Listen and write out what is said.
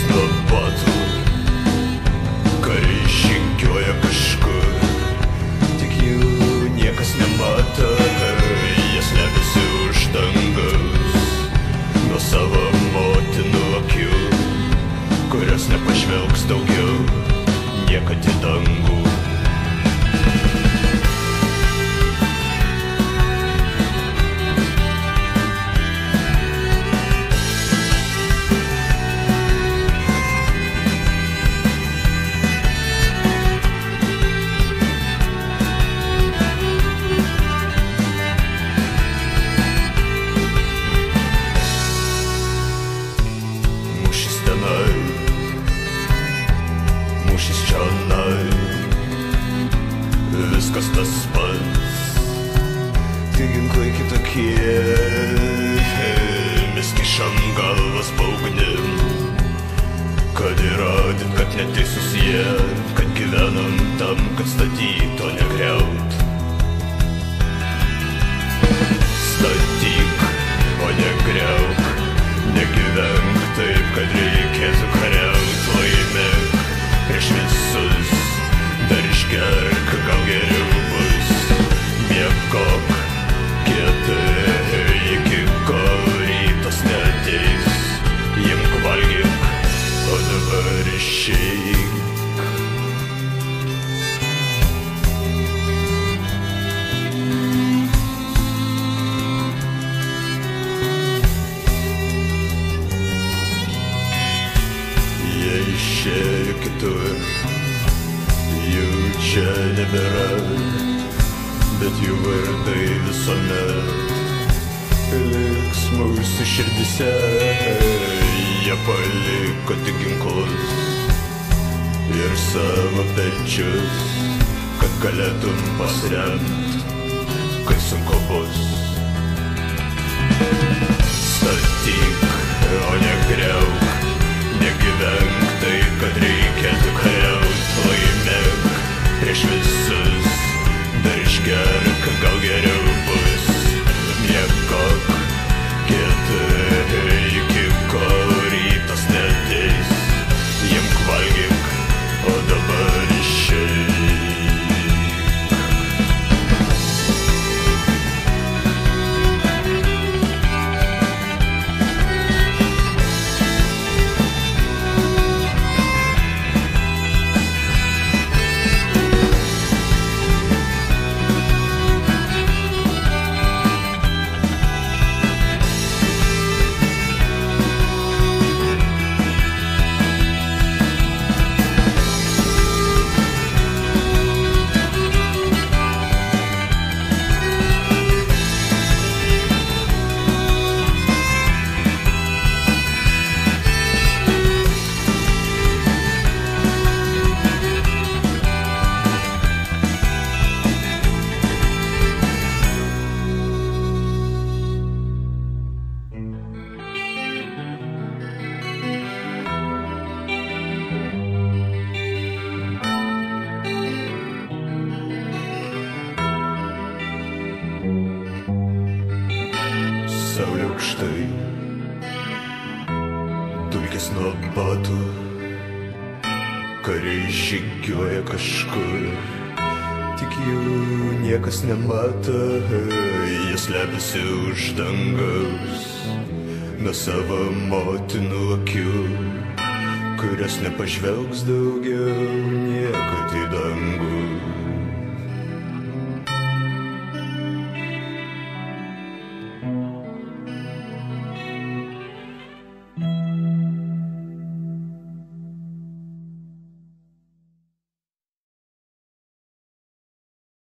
nuo batų, kariai žygiuoja kažkur, tik jų niekas nemato, jie slepiasi už dangaus nuo savo motinų akių, kurios nepažvelgs daugiau niekad į dangų. Mūšis čionai, viskas tas pats, tik ginklai kitokie, mes kišam galvas paugnim, kad įrodyt, kad neteisus jie, kad gyvenam tam, kad statyt, o ne griaut. Statyk, o ne griauk, negyvenk taip, kad reikėtų kariaut, laimėk prieš visus, dar išgerk, gal geriau bus, miegok kietai, iki kol rytas neateis, imk valgyk, o dabar išeik. Išėjo kitur, jų čia nebėra, bet jų vardai visuomet liks mūsų širdyse. Jie paliko tik ginklus ir savo pečius, kad galėtum pasremt, kai sunku bus. Statyk, o ne griauk, negyvenk taip, kad reikėtų kariaut, laimėk prieš visus, dar išgerk, gal geriau bus, miegok kietai, iki kol rytas neateis, imk valgyk, o dabar išeik. Saulė aukštai, dulkės nuo batų, kariai žygiuoja kažkur, tik jų niekas nemato, jie slepiasi už dangaus nuo savo motinų akių, kurios nepažvelgs daugiau niekad į dangų.